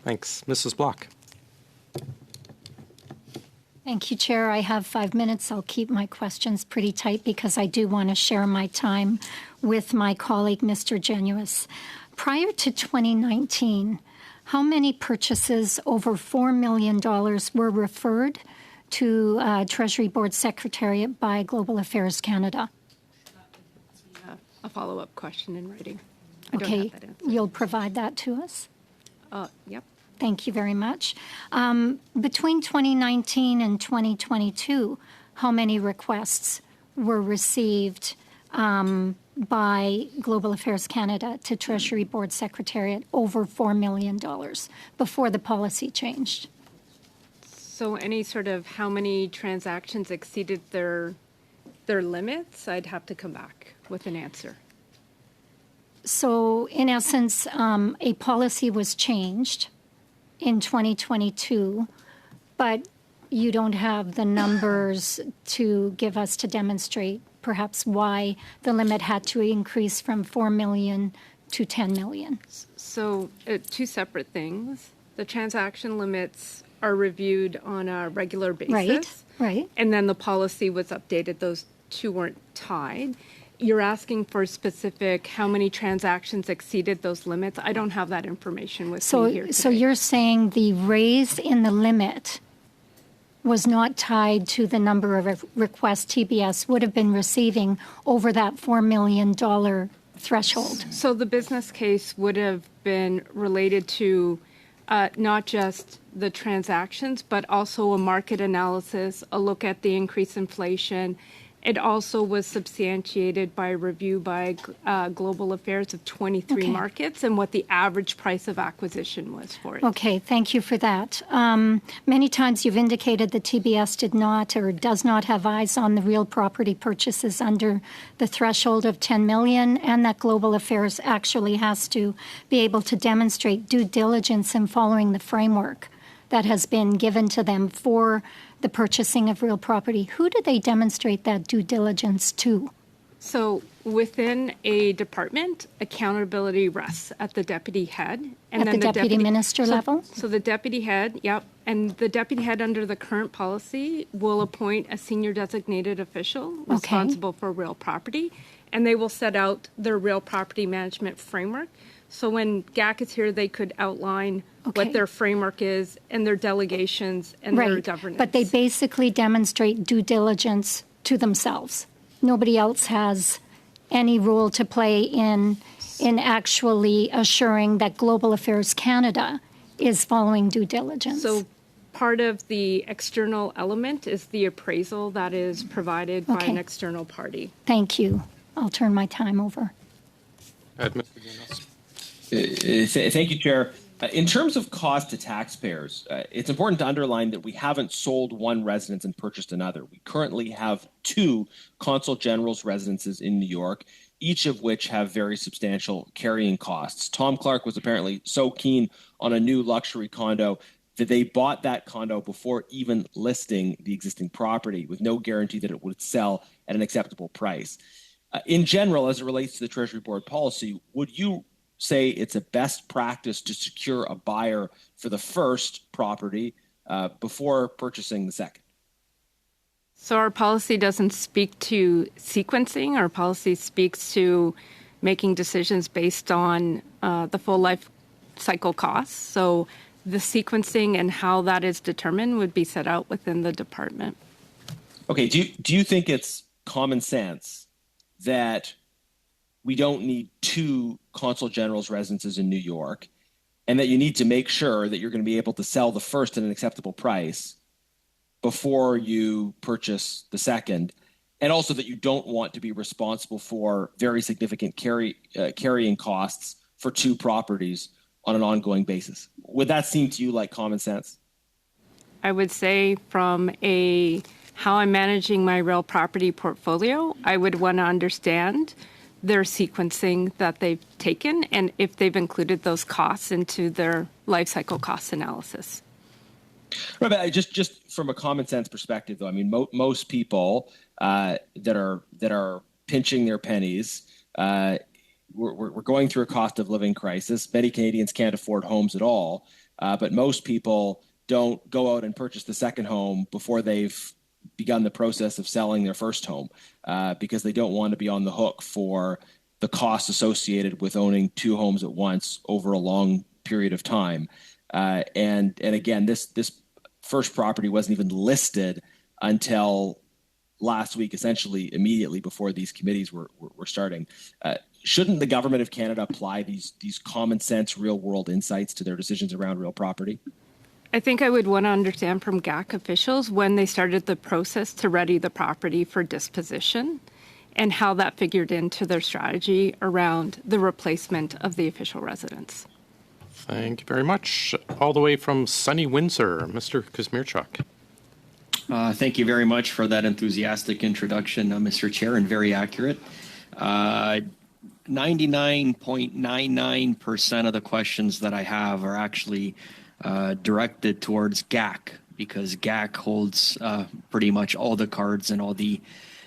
Thanks. Mrs. Block. Thank you, Chair. I have 5 minutes. I'll keep my questions pretty tight because I do want to share my time with my colleague, Mr. Genuis. Prior to 2019, how many purchases over $4 million were referred to Treasury Board Secretariat by Global Affairs Canada? A follow-up question in writing. Okay, you'll provide that to us? Yep. Thank you very much. Between 2019 and 2022, how many requests were received by Global Affairs Canada to Treasury Board Secretariat over $4 million before the policy changed? So any sort of how many transactions exceeded their limits, I'd have to come back with an answer. So in essence, a policy was changed in 2022, but you don't have the numbers to give us to demonstrate perhaps why the limit had to increase from 4 million to 10 million. So two separate things. The transaction limits are reviewed on a regular basis. Right. And then the policy was updated. Those two weren't tied. You're asking for specific how many transactions exceeded those limits. I don't have that information with me here today. So you're saying the raise in the limit was not tied to the number of requests TBS would have been receiving over that $4 million threshold? So the business case would have been related to not just the transactions, but also a market analysis, a look at the increased inflation. It also was substantiated by a review by Global Affairs of 23 markets and what the average price of acquisition was for it. Okay, thank you for that. Many times you've indicated that TBS did not or does not have eyes on the real property purchases under the threshold of 10 million, and that Global Affairs actually has to be able to demonstrate due diligence in following the framework that has been given to them for the purchasing of real property. Who do they demonstrate that due diligence to? So within a department, accountability rests at the deputy head. And at then the deputy minister level? So the deputy head, yep. And the deputy head under the current policy will appoint a senior designated official responsible for real property. And they will set out their real property management framework. So when GAC is here, they could outline what their framework is and their delegations and their governance. But they basically demonstrate due diligence to themselves. Nobody else has any role to play in actually assuring that Global Affairs Canada is following due diligence. So part of the external element is the appraisal that is provided by an external party. Thank you. I'll turn my time over. Mr. Genuis. Thank you, Chair. In terms of cost to taxpayers, it's important to underline that we haven't sold one residence and purchased another. We currently have two Consul General's residences in New York, each of which have very substantial carrying costs. Tom Clark was apparently so keen on a new luxury condo that they bought that condo before even listing the existing property with no guarantee that it would sell at an acceptable price. In general, as it relates to the Treasury Board policy, would you say it's a best practice to secure a buyer for the first property before purchasing the second? So our policy doesn't speak to sequencing. Our policy speaks to making decisions based on the full life cycle costs. So the sequencing and how that is determined would be set out within the department. Okay, do you think it's common sense that we don't need two Consul General's residences in New York, and that you need to make sure that you're going to be able to sell the first at an acceptable price before you purchase the second, and also that you don't want to be responsible for very significant carrying costs for two properties on an ongoing basis? Would that seem to you like common sense? I would say from how I'm managing my real property portfolio, I would want to understand their sequencing that they've taken and if they've included those costs into their life cycle cost analysis. Right, but just from a common sense perspective, though, I mean, most people that are pinching their pennies, we're going through a cost of living crisis. Many Canadians can't afford homes at all. but most people don't go out and purchase the second home before they've begun the process of selling their first home because they don't want to be on the hook for the costs associated with owning two homes at once over a long period of time. And again, this first property wasn't even listed until last week, essentially immediately before these committees were starting. Shouldn't the government of Canada apply these common sense, real world insights to their decisions around real property? I think I would want to understand from GAC officials when they started the process to ready the property for disposition and how that figured into their strategy around the replacement of the official residence. Thank you very much. All the way from sunny Windsor, Mr. Kuzmierczuk. Thank you very much for that enthusiastic introduction, Mr. Chair, and very accurate. 99.99% of the questions that I have are actually directed towards GAC because GAC holds pretty much all the cards and all the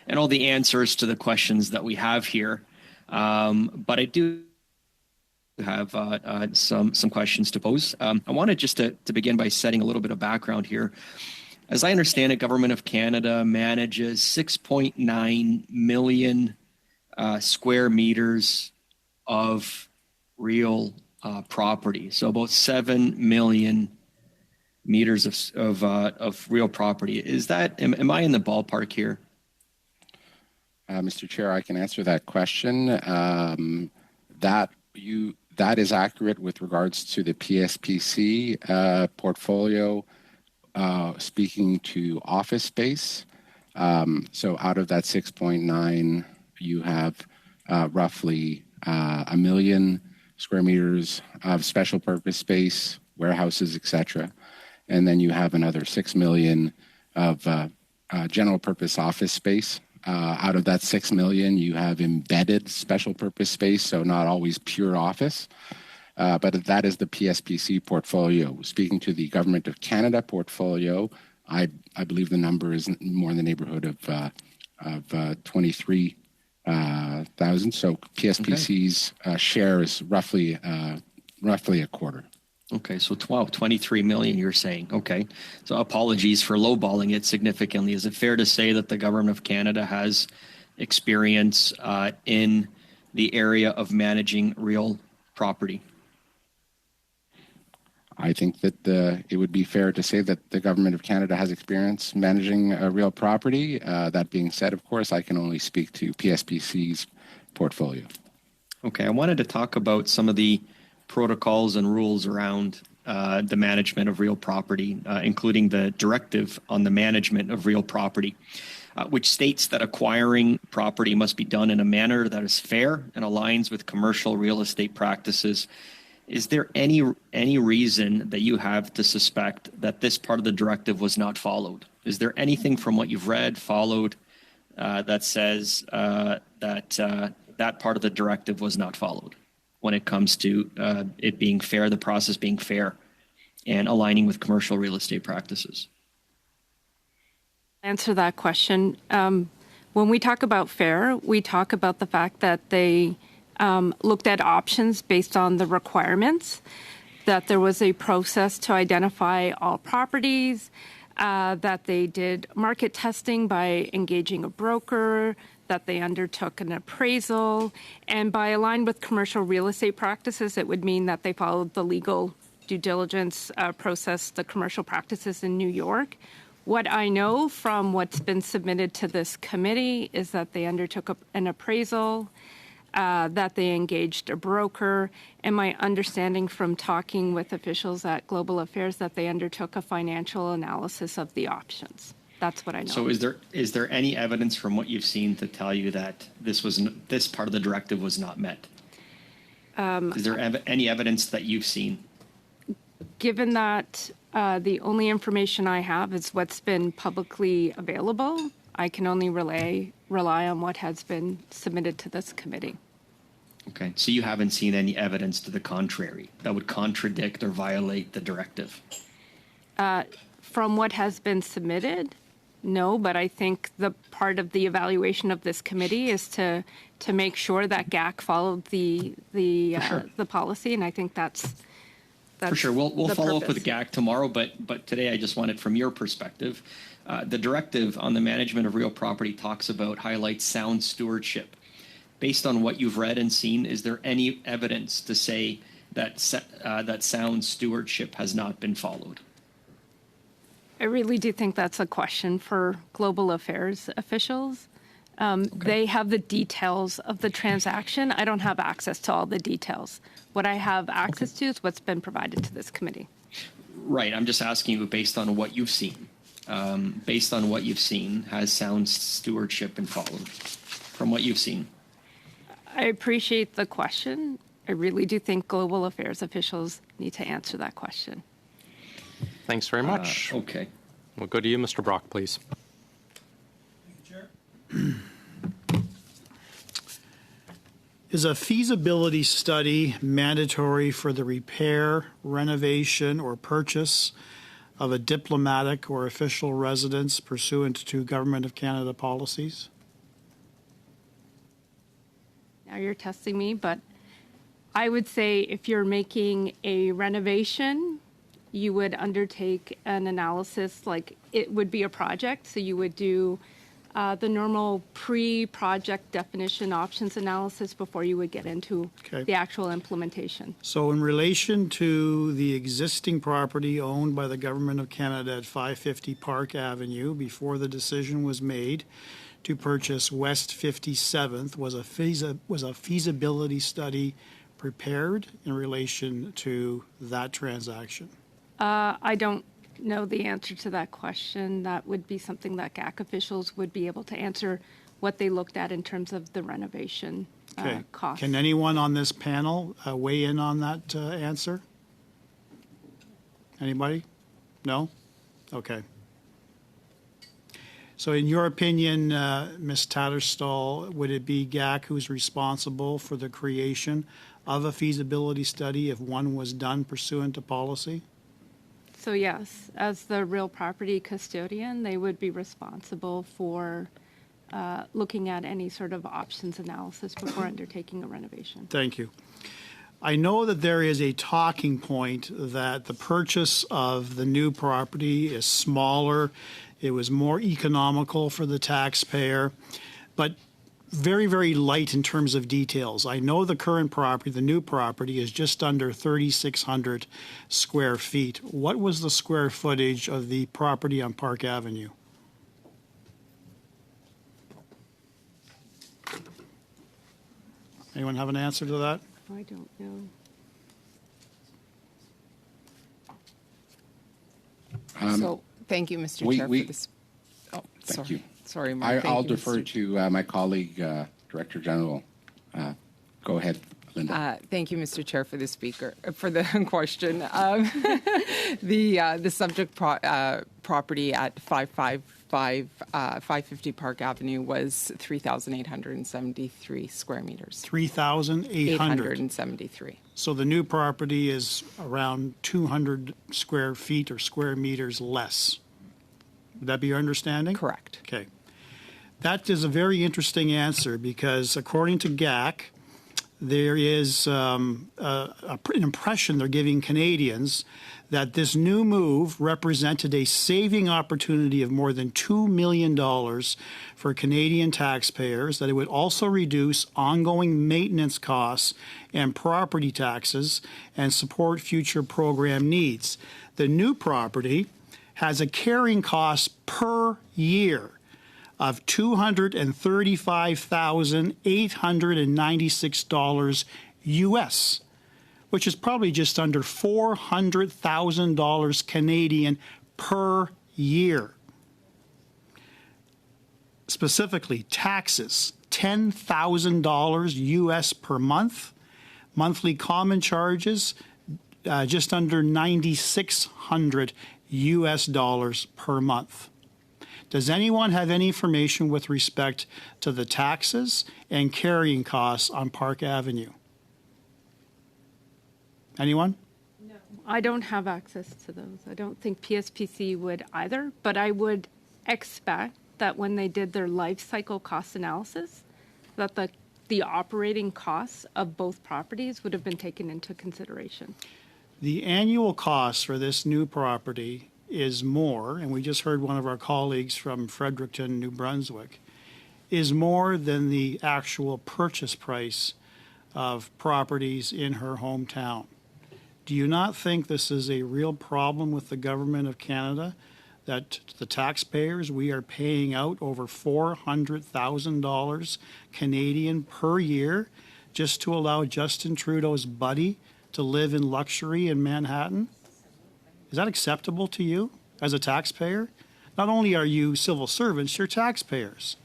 answers to the questions that we have here. But I do have some questions to pose. I wanted just to begin by setting a little bit of background here. As I understand it, Government of Canada manages 6.9 million square meters of real property. So about 7 million meters of real property. Is that, am I in the ballpark here? Mr. Chair, I can answer that question. That is accurate with regards to the PSPC portfolio. Speaking to office space, so out of that 6.9, you have roughly 1 million square meters of special purpose space, warehouses, etc. And then you have another 6 million of general purpose office space. Out of that 6 million, you have embedded special purpose space, so not always pure office. But that is the PSPC portfolio. Speaking to the Government of Canada portfolio, I believe the number is more in the neighborhood of 23,000. So PSPC's share is roughly a quarter. Okay, so 23 million you're saying. Okay, so apologies for lowballing it significantly. Is it fair to say that the Government of Canada has experience in the area of managing real property? I think that it would be fair to say that the Government of Canada has experience managing real property. That being said, of course, I can only speak to PSPC's portfolio. Okay, I wanted to talk about some of the protocols and rules around the management of real property, including the directive on the management of real property, which states that acquiring property must be done in a manner that is fair and aligns with commercial real estate practices. Is there any reason that you have to suspect that this part of the directive was not followed? Is there anything from what you've read, followed, that says that part of the directive was not followed when it comes to it being fair, the process being fair, and aligning with commercial real estate practices? Answer that question. When we talk about fair, we talk about the fact that they looked at options based on the requirements, that there was a process to identify all properties, that they did market testing by engaging a broker, that they undertook an appraisal, and by aligned with commercial real estate practices, it would mean that they followed the legal due diligence process, the commercial practices in New York. What I know from what's been submitted to this committee is that they undertook an appraisal, that they engaged a broker, and my understanding from talking with officials at Global Affairs that they undertook a financial analysis of the options. That's what I know. So is there any evidence from what you've seen to tell you that this part of the directive was not met? Is there any evidence that you've seen? Given that the only information I have is what's been publicly available, I can only rely on what has been submitted to this committee. Okay, so you haven't seen any evidence to the contrary that would contradict or violate the directive? From what has been submitted, no, but I think the part of the evaluation of this committee is to make sure that GAC followed the policy, and I think that's For sure. We'll the follow up with purpose. GAC tomorrow, but today I just wanted, from your perspective, the directive on the management of real property highlights sound stewardship. Based on what you've read and seen, is there any evidence to say that that sound stewardship has not been followed? I really do think that's a question for global affairs officials. They have the details of the transaction. I don't have access to all the details. What I have access to is what's been provided to this committee. Right. I'm just asking you based on what you've seen. Based on what you've seen, has sound stewardship been followed from what you've seen? I appreciate the question. I really do think global affairs officials need to answer that question. Thanks very much. Okay. We'll go to you, Mr. Brock, please. Is a feasibility study mandatory for the repair, renovation, or purchase of a diplomatic or official residence pursuant to Government of Canada policies? Now you're testing me, but I would say if you're making a renovation, you would undertake an analysis, like it would be a project. So you would do the normal pre-project definition options analysis before you would get into Okay. the actual implementation. So in relation to the existing property owned by the Government of Canada at 550 Park Avenue, before the decision was made to purchase West 57th, was a feasibility study prepared in relation to that transaction? I don't know the answer to that question. That would be something that GAC officials would be able to answer, what they looked at in terms of the renovation Okay. cost. Can anyone on this panel weigh in on that answer? Anybody? No? Okay. So in your opinion, Ms. Tatterstall, would it be GAC who's responsible for the creation of a feasibility study if one was done pursuant to policy? So yes, as the real property custodian, they would be responsible for looking at any sort of options analysis before undertaking a renovation. Thank you. I know that there is a talking point that the purchase of the new property is smaller, it was more economical for the taxpayer, but very, very light in terms of details. I know the current property, the new property, is just under 3,600 square feet. What was the square footage of the property on Park Avenue? Anyone have an answer to that? I don't know. So, thank you, Mr. Chair, for this. Oh, Thank sorry. you. Sorry, Mark. I'll Thank you, defer Mr. to my colleague, Director General. Go ahead, Linda. Thank you, Mr. Chair, for the question. The subject property at 550 Park Avenue was 3,873 square meters. 3,800. 873. So the new property is around 200 square feet or square meters less. Would that be your understanding? Correct. Okay. That is a very interesting answer because according to GAC, there is an impression they're giving Canadians that this new move represented a saving opportunity of more than $2 million for Canadian taxpayers, that it would also reduce ongoing maintenance costs and property taxes and support future program needs. The new property has a carrying cost per year of $235,896 US, which is probably just under $400,000 Canadian per year. Specifically, taxes, $10,000 US per month. Monthly common charges, just under $9,600 US dollars per month. Does anyone have any information with respect to the taxes and carrying costs on Park Avenue? Anyone? No, I don't have access to those. I don't think PSPC would either, but I would expect that when they did their life cycle cost analysis, that the operating costs of both properties would have been taken into consideration. The annual cost for this new property is more, and we just heard one of our colleagues from Frederickton, New Brunswick, is more than the actual purchase price of properties in her hometown. Do you not think this is a real problem with the government of Canada, that the taxpayers, we are paying out over $400,000 Canadian per year just to allow Justin Trudeau's buddy to live in luxury in Manhattan? Is that acceptable to you as a taxpayer? Not only are you civil servants, you're taxpayers.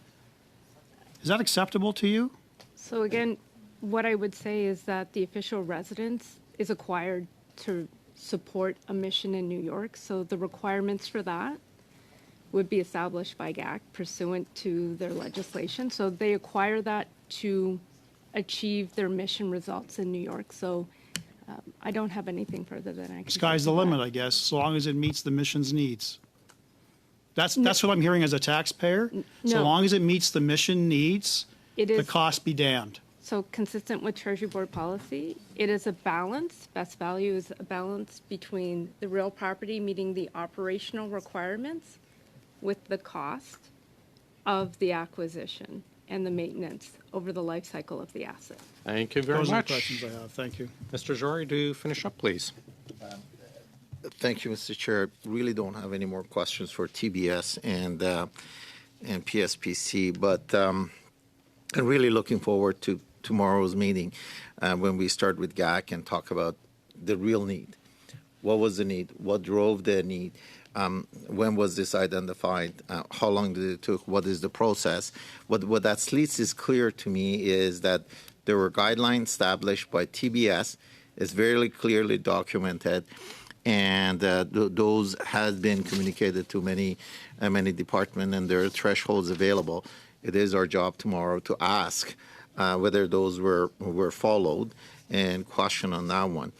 Is that acceptable to you? So again, what I would say is that the official residence is acquired to support a mission in New York. So the requirements for that would be established by GAC pursuant to their legislation. So they acquire that to achieve their mission results in New York. So I don't have anything further than I can say Sky's the to that. limit, I guess, so long as it meets the mission's needs. That's what I'm hearing as a taxpayer. So No. long as it meets the mission needs, It the is cost be damned. so consistent with Treasury Board policy. It is a balance. Best value is a balance between the real property meeting the operational requirements with the cost of the acquisition and the maintenance over the life cycle of the asset. Thank you very Those are the much. questions I have. Thank you. Mr. Jory, to finish up, please. Thank you, Mr. Chair. Really don't have any more questions for TBS and PSPC, but I'm really looking forward to tomorrow's meeting when we start with GAC and talk about the real need. What was the need? What drove the need? When was this identified? How long did it take? What is the process? What at least is clear to me is that there were guidelines established by TBS. It's very clearly documented, and those has been communicated to many departments, and there are thresholds available. It is our job tomorrow to ask whether those were followed and question on that one.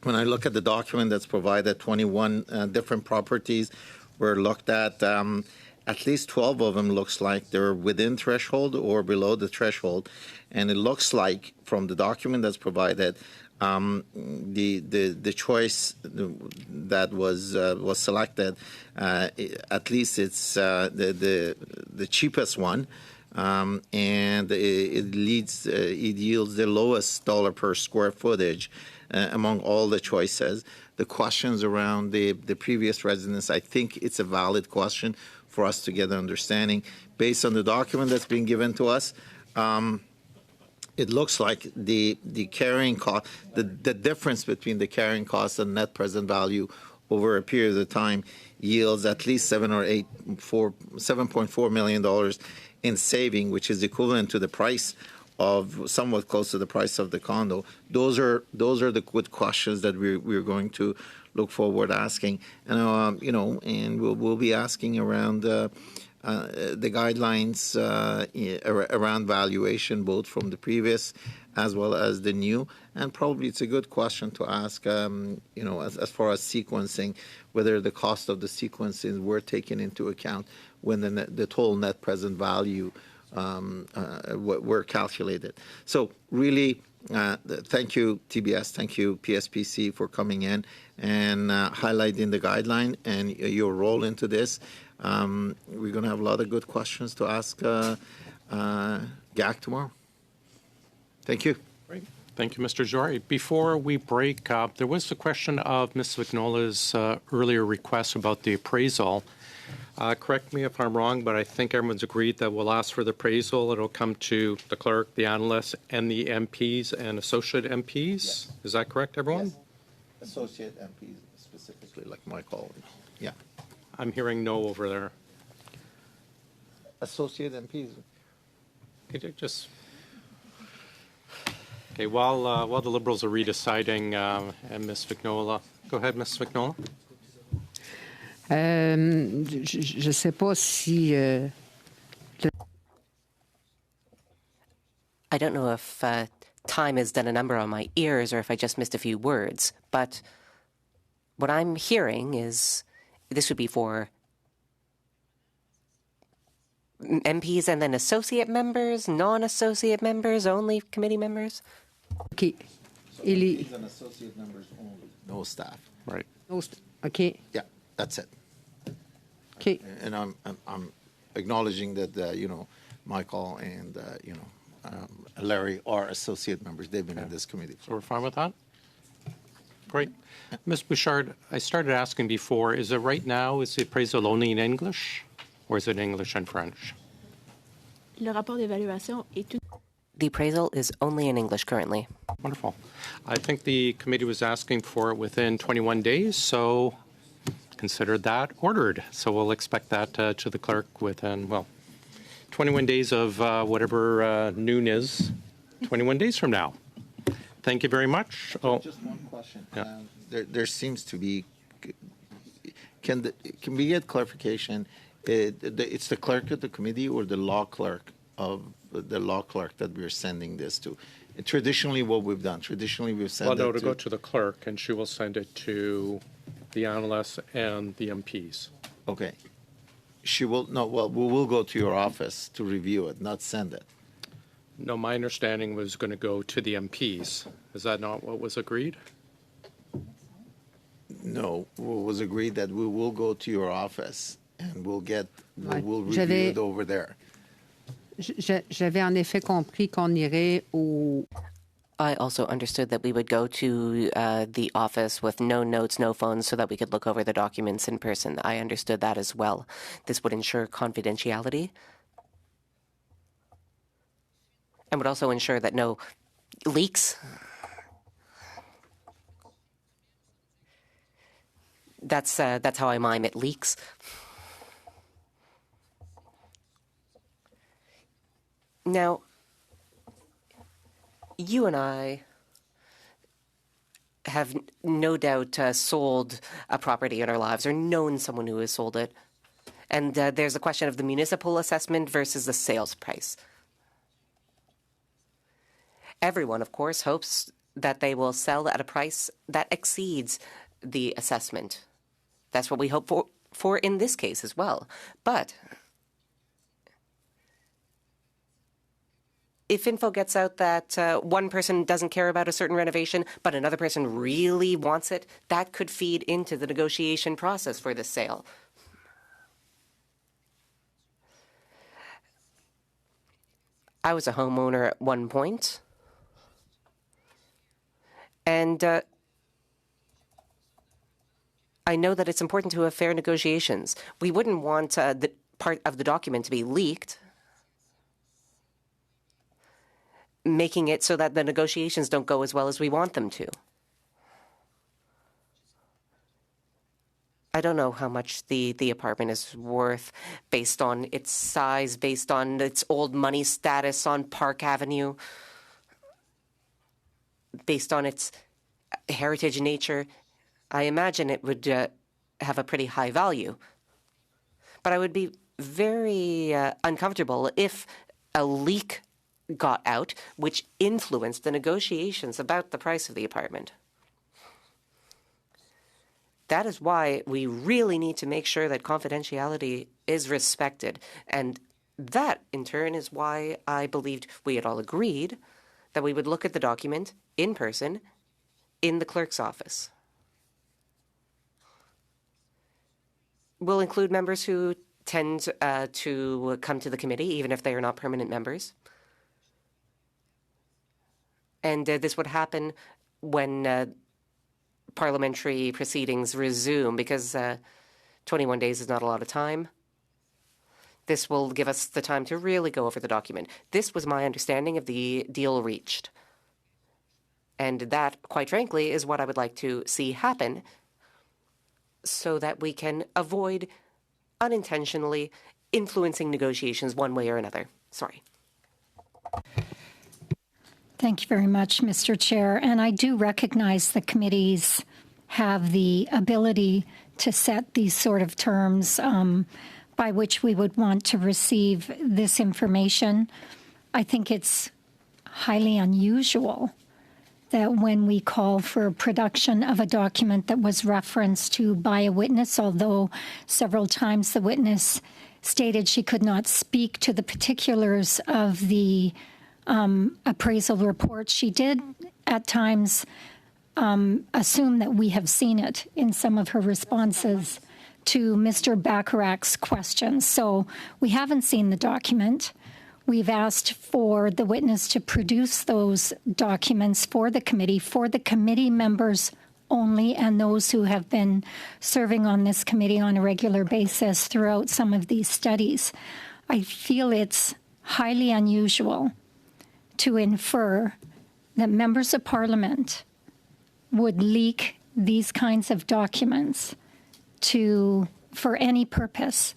When I look at the document that's provided, 21 different properties were looked at. At least 12 of them looks like they're within threshold or below the threshold, and it looks like from the document that's provided, the choice that was selected, at least it's the cheapest one. And it yields the lowest dollar per square footage among all the choices. The questions around the previous residents, I think it's a valid question for us to get an understanding. Based on the document that's been given to us, it looks like the carrying cost, the difference between the carrying cost and net present value over a period of time yields at least $7.4 million in saving, which is equivalent to the price of somewhat close to the price of the condo. Those are the good questions that we're going to look forward asking, and and we'll be asking around the guidelines around valuation, both from the previous as well as the new. And probably it's a good question to ask, as far as sequencing, whether the cost of the sequencing were taken into account when the total net present value were calculated. So really, thank you, TBS, thank you, PSPC, for coming in and highlighting the guideline and your role into this. We're going to have a lot of good questions to ask GAC tomorrow. Thank you. Great. Thank you, Mr. Jory. Before we break up, there was a question of Ms. Vignola's earlier request about the appraisal. Correct me if I'm wrong, but I think everyone's agreed that we'll ask for the appraisal. It'll come to the clerk, the analyst, and the MPs and associate MPs. Yes. Is that correct, everyone? Yes. Associate MPs specifically, like my colleague. Yeah. I'm hearing no over there. Associate MPs. Could you just... Okay, while the Liberals are redeciding, and Ms. Vignola. Go ahead, Ms. Vignola. Je sais pas si I don't know if time has done a number on my ears or if I just missed a few words, but what I'm hearing is this would be for MPs and then associate members, non-associate members, only committee members? OK. So et les... These are associate members only, no staff. Right. OK. Yeah, that's it. OK. And I'm acknowledging that, Michael and, Larry are associate members. They've been in this committee. So we're fine with that? Great. Ms. Bouchard, I started asking before, is it right now, is the appraisal only in English, or is it English and French? Le rapport d'évaluation est tout. The appraisal is only in English currently. Wonderful. I think the committee was asking for it within 21 days, so consider that ordered. So we'll expect that to the clerk within, 21 days of whatever noon is, 21 days from now. Thank you very much. Just one question. Yeah. There seems to be. Can we get clarification? It's the clerk of the committee or the law clerk that we're sending this to. Traditionally, what we've done. We've sent it to go to the clerk, and she will send it to the analysts and the MPs. Okay. She will no. Well, we will go to your office to review it, not send it. No, my understanding was going to go to the MPs. Is that not what was agreed? No, it was agreed that we will go to your office and we'll review it over there. J'avais en effet compris qu'on irait au... I also understood that we would go to the office with no notes, no phones, so that we could look over the documents in person. I understood that as well. This would ensure confidentiality and would also ensure that no leaks. That's how I mime it, leaks. Now, you and I have no doubt sold a property in our lives or known someone who has sold it. And there's a question of the municipal assessment versus the sales price. Everyone, of course, hopes that they will sell at a price that exceeds the assessment. That's what we hope for in this case as well. But if info gets out that one person doesn't care about a certain renovation, but another person really wants it, that could feed into the negotiation process for this sale. I was a homeowner at one point, and I know that it's important to have fair negotiations. We wouldn't want the part of the document to be leaked, making it so that the negotiations don't go as well as we want them to. I don't know how much the apartment is worth based on its size, based on its old money status on Park Avenue, based on its heritage nature. I imagine it would have a pretty high value. But I would be very uncomfortable if a leak got out, which influenced the negotiations about the price of the apartment. That is why we really need to make sure that confidentiality is respected. And that, in turn, is why I believed we had all agreed that we would look at the document in person in the clerk's office. We'll include members who tend to come to the committee, even if they are not permanent members. And this would happen when parliamentary proceedings resume, because 21 days is not a lot of time. This will give us the time to really go over the document. This was my understanding of the deal reached. And that, quite frankly, is what I would like to see happen, so that we can avoid unintentionally influencing negotiations one way or another. Sorry. Thank you very much, Mr. Chair. And I do recognize the committees have the ability to set these sort of terms by which we would want to receive this information. I think it's highly unusual that when we call for production of a document that was referenced to by a witness, although several times the witness stated she could not speak to the particulars of the appraisal report, she did at times assume that we have seen it in some of her responses to Mr. Bacharach's questions. So we haven't seen the document. We've asked for the witness to produce those documents for the committee members only, and those who have been serving on this committee on a regular basis throughout some of these studies. I feel it's highly unusual to infer that members of Parliament would leak these kinds of documents for any purpose.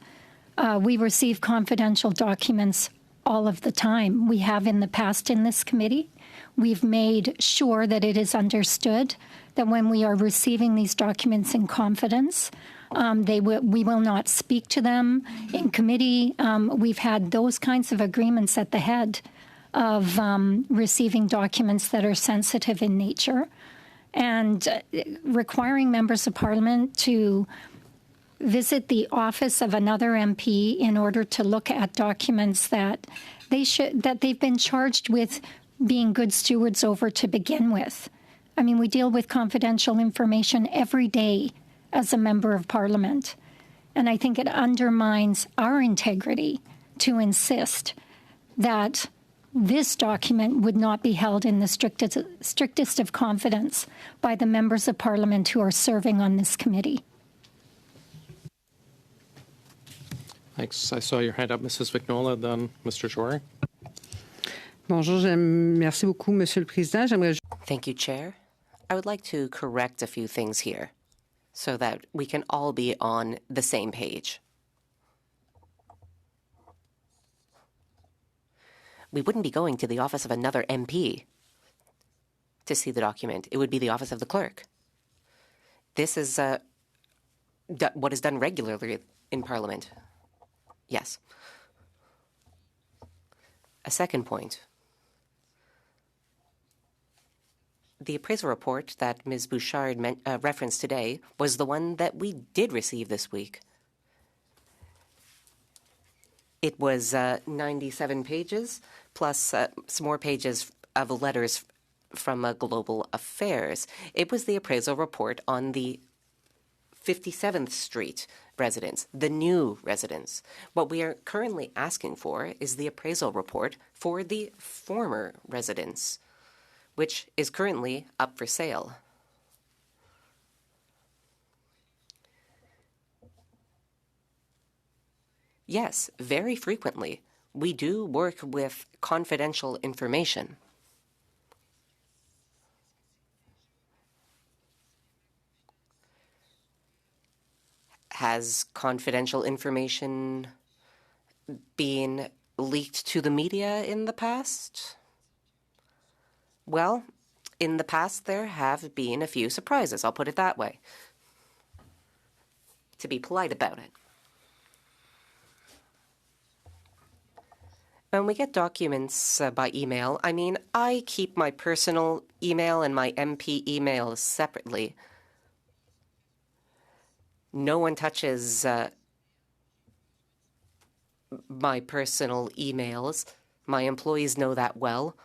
We receive confidential documents all of the time. We have in the past in this committee. We've made sure that it is understood that when we are receiving these documents in confidence, we will not speak to them in committee. We've had those kinds of agreements at the head of receiving documents that are sensitive in nature, and requiring members of Parliament to visit the office of another MP in order to look at documents that they've been charged with being good stewards over to begin with. I mean, we deal with confidential information every day as a member of Parliament, and I think it undermines our integrity to insist that this document would not be held in the strictest of confidence by the members of Parliament who are serving on this committee. Thanks. I saw your hand up, Mrs. Vignola, then Mr. Jory. Bonjour, merci beaucoup, Monsieur le Président. J'aimerais... Thank you, Chair. I would like to correct a few things here so that we can all be on the same page. We wouldn't be going to the office of another MP to see the document. It would be the office of the clerk. This is what is done regularly in Parliament. Yes. A second point. The appraisal report that Ms. Bouchard referenced today was the one that we did receive this week. It was 97 pages, plus some more pages of letters from Global Affairs. It was the appraisal report on the 57th Street residence, the new residence. What we are currently asking for is the appraisal report for the former residence, which is currently up for sale. Yes, very frequently, we do work with confidential information. Has confidential information been leaked to the media in the past? Well, in the past, there have been a few surprises, I'll put it that way, to be polite about it. When we get documents by email, I mean, I keep my personal email and my MP email separately. No one touches my personal emails. My employees know that well.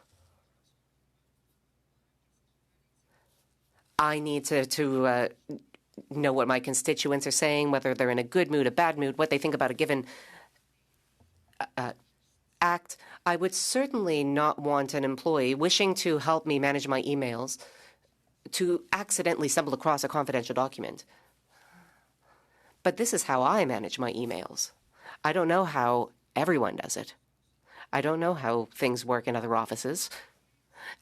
I need to know what my constituents are saying, whether they're in a good mood, a bad mood, what they think about a given act. I would certainly not want an employee wishing to help me manage my emails to accidentally stumble across a confidential document. But this is how I manage my emails. I don't know how everyone does it. I don't know how things work in other offices.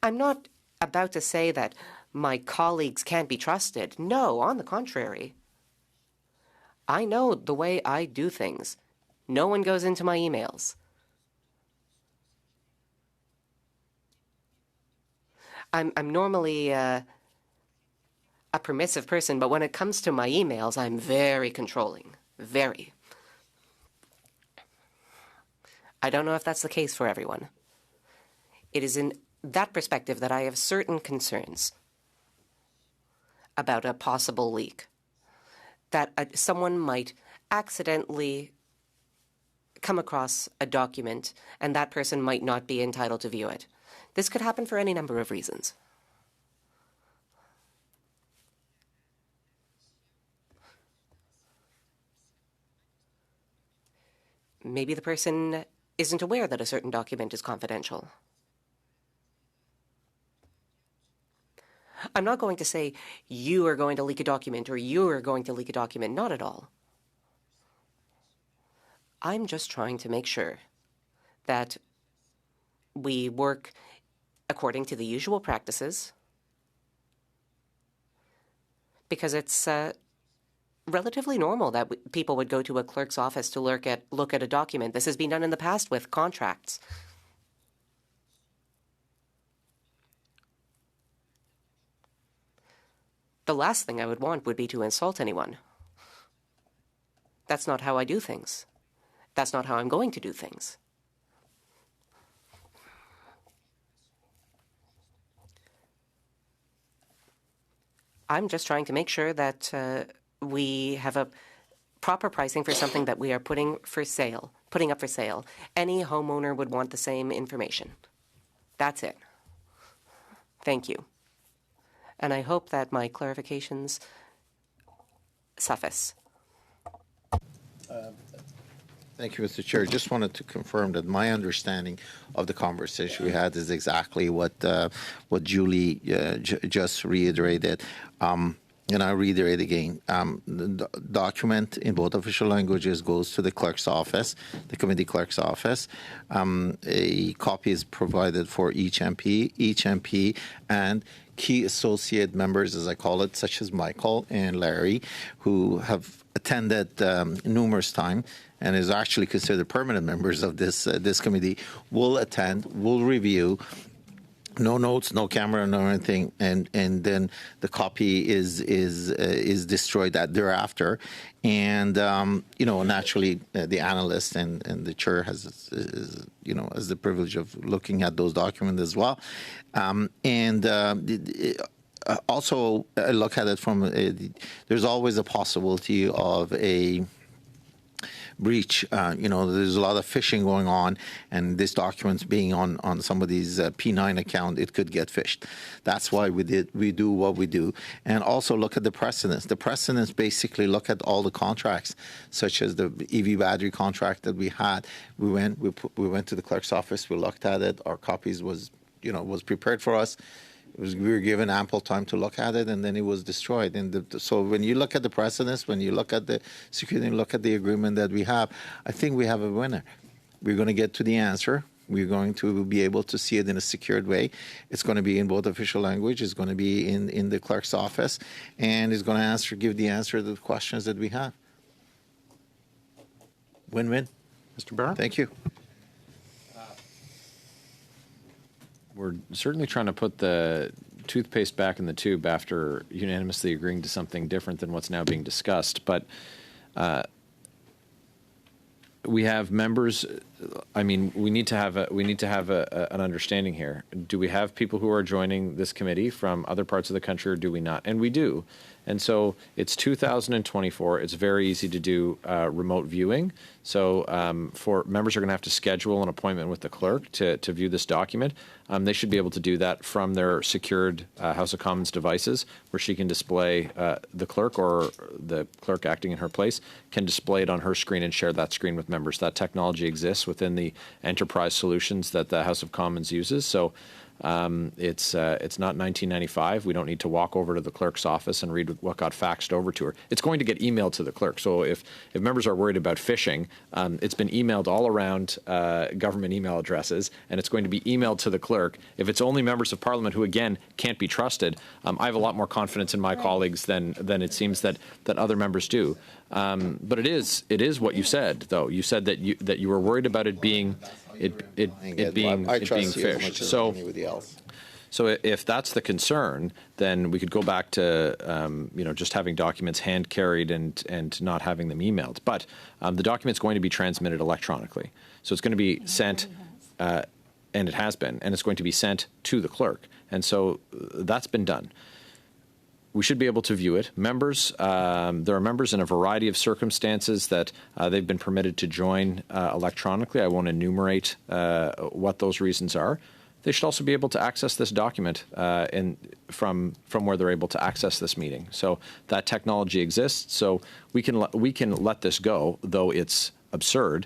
I'm not about to say that my colleagues can't be trusted. No, on the contrary. I know the way I do things. No one goes into my emails. I'm normally a permissive person, but when it comes to my emails, I'm very controlling. Very. I don't know if that's the case for everyone. It is in that perspective that I have certain concerns about a possible leak, that someone might accidentally come across a document and that person might not be entitled to view it. This could happen for any number of reasons. Maybe the person isn't aware that a certain document is confidential. I'm not going to say you are going to leak a document or you are going to leak a document. Not at all. I'm just trying to make sure that we work according to the usual practices, because it's relatively normal that people would go to a clerk's office to look at a document. This has been done in the past with contracts. The last thing I would want would be to insult anyone. That's not how I do things. That's not how I'm going to do things. I'm just trying to make sure that we have a proper pricing for something that we are putting up for sale. Any homeowner would want the same information. That's it. Thank you. And I hope that my clarifications suffice. Thank you, Mr. Chair. Just wanted to confirm that my understanding of the conversation we had is exactly what Julie just reiterated. And I'll reiterate again. The document in both official languages goes to the clerk's office, the committee clerk's office. A copy is provided for each MP and key associate members, as I call it, such as Michael and Larry, who have attended numerous times and is actually considered permanent members of this committee, will attend, will review. No notes, no camera, no anything, and then the copy is destroyed thereafter, and naturally the analyst and the chair has the privilege of looking at those documents as well, also I look at it from there's always a possibility of a breach. There's a lot of phishing going on, and this document's being on somebody's P9 account, it could get phished. That's why we do what we do. And also look at the precedents. The precedents basically look at all the contracts, such as the EV battery contract that we had. We went to the clerk's office, we looked at it, our copies was prepared for us. We were given ample time to look at it, and then it was destroyed. And so when you look at the precedents, when you look at the security, look at the agreement that we have, I think we have a winner. We're going to get to the answer. We're going to be able to see it in a secured way. It's going to be in both official language. It's going to be in the clerk's office, and it's going to give the answer to the questions that we have. Win-win. Mr. Barr? Thank you. We're certainly trying to put the toothpaste back in the tube after unanimously agreeing to something different than what's now being discussed. But we have members. I mean, we need to have an understanding here. Do we have people who are joining this committee from other parts of the country, or do we not? And we do. And so it's 2024. It's very easy to do remote viewing. So for members are going to have to schedule an appointment with the clerk to view this document. They should be able to do that from their secured House of Commons devices, where she can display the clerk, or the clerk acting in her place can display it on her screen and share that screen with members. That technology exists within the enterprise solutions that the House of Commons uses. So it's not 1995. We don't need to walk over to the clerk's office and read what got faxed over to her. It's going to get emailed to the clerk. So if members are worried about phishing, it's been emailed all around government email addresses, and it's going to be emailed to the clerk. If it's only members of Parliament who, again, can't be trusted, I have a lot more confidence in my colleagues than it seems that other members do. But it is what you said, though. You said that you were worried about it being being phished. So if that's the concern, then we could go back to just having documents hand carried and not having them emailed. But the document's going to be transmitted electronically, so it's going to be sent, and it has been, and it's going to be sent to the clerk, and so that's been done. we should be able to view it. Members, there are members in a variety of circumstances that they've been permitted to join electronically. I won't enumerate what those reasons are. They should also be able to access this document from where they're able to access this meeting. So that technology exists. So we can let this go, though it's absurd,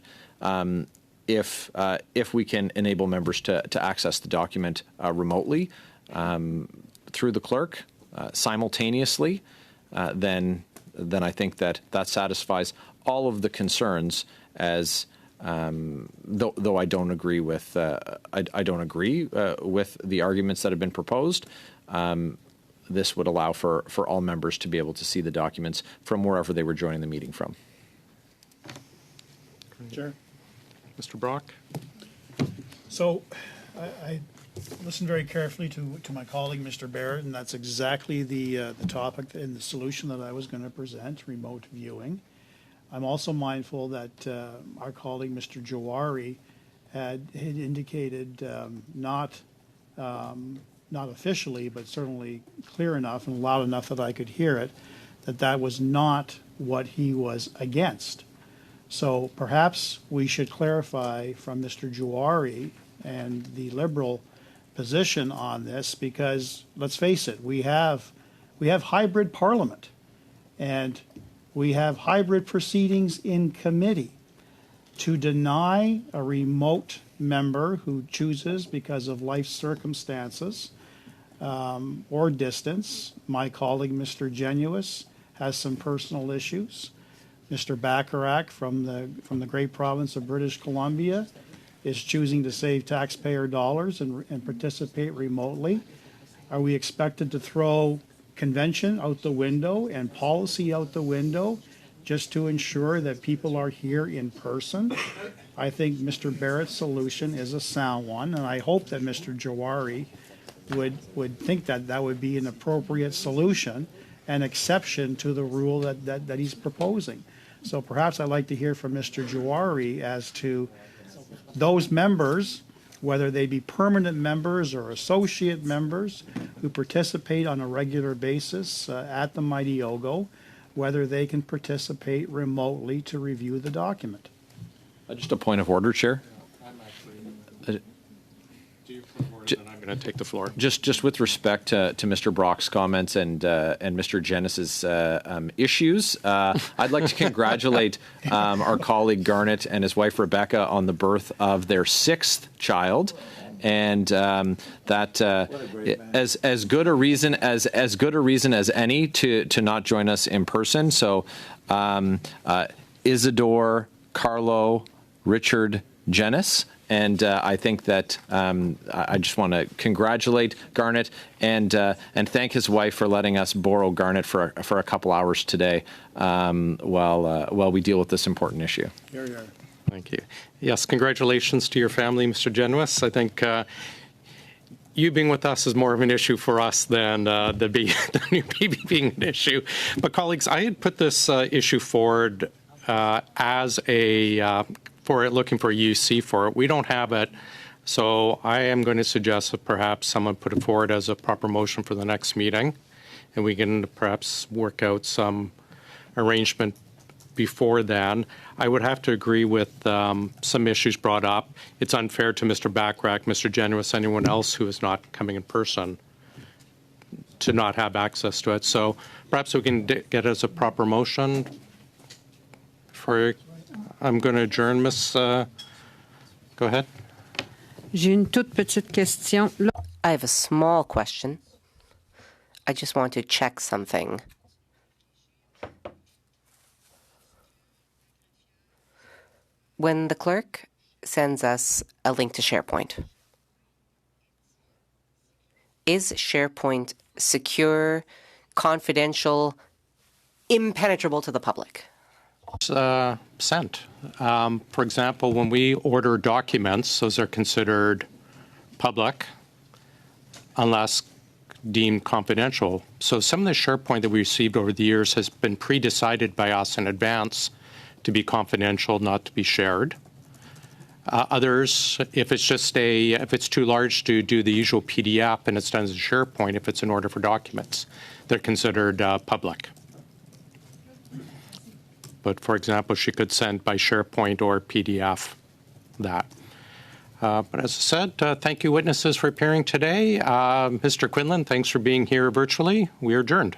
if we can enable members to access the document remotely through the clerk simultaneously, then I think that satisfies all of the concerns as. Though I don't agree with I don't agree with the arguments that have been proposed, this would allow for all members to be able to see the documents from wherever they were joining the meeting from. Sure. Mr. Brock? So I listened very carefully to my colleague, Mr. Barrett, and that's exactly the topic and the solution that I was going to present, remote viewing. I'm also mindful that our colleague, Mr. Jawari, had indicated not officially, but certainly clear enough and loud enough that I could hear it, that was not what he was against. So perhaps we should clarify from Mr. Jawari and the Liberal position on this, because let's face it, we have hybrid parliament, and we have hybrid proceedings in committee. To deny a remote member who chooses because of life circumstances or distance, my colleague, Mr. Genuis, has some personal issues. Mr. Bacharach from the great province of British Columbia is choosing to save taxpayer dollars and participate remotely. Are we expected to throw convention out the window and policy out the window just to ensure that people are here in person? I think Mr. Barrett's solution is a sound one, and I hope that Mr. Jawari would think that would be an appropriate solution, an exception to the rule that he's proposing. So perhaps I'd like to hear from Mr. Jawari as to those members, whether they be permanent members or associate members who participate on a regular basis at the Mighty Ogo, whether they can participate remotely to review the document. Just a point of order, Chair. I'm going to take the floor. Just with respect to Mr. Brock's comments and Mr. Genis's issues, I'd like to congratulate our colleague Garnet and his wife Rebecca on the birth of their 6th child, and that as good a reason as any to not join us in person. So Isidore, Carlo, Richard, Genis. And I think that I just want to congratulate Garnet and thank his wife for letting us borrow Garnet for a couple hours today while we deal with this important issue. Here you are. Thank you. Yes, congratulations to your family, Mr. Genuis. I think you being with us is more of an issue for us than the new baby being an issue. But colleagues, I had put this issue forward as looking for a UC for it. We don't have it, so I am going to suggest that perhaps someone put it forward as a proper motion for the next meeting, and we can perhaps work out some arrangement before then. I would have to agree with some issues brought up. It's unfair to Mr. Bacharach, Mr. Genuis, anyone else who is not coming in person to not have access to it. So perhaps we can get it as a proper motion for. I'm going to adjourn, Miss. Go ahead. J'ai une toute petite question. I have a small question. I just want to check something. When the clerk sends us a link to SharePoint, is SharePoint secure, confidential, impenetrable to the public? Sent. For example, when we order documents, those are considered public unless deemed confidential. So some of the SharePoint that we received over the years has been pre-decided by us in advance to be confidential, not to be shared. Others, if it's too large to do the usual PDF and it's done as a SharePoint, if it's an order for documents, they're considered public. But for example, she could send by SharePoint or PDF that. But as I said, thank you, witnesses, for appearing today. Mr. Quinlan, thanks for being here virtually. We are adjourned.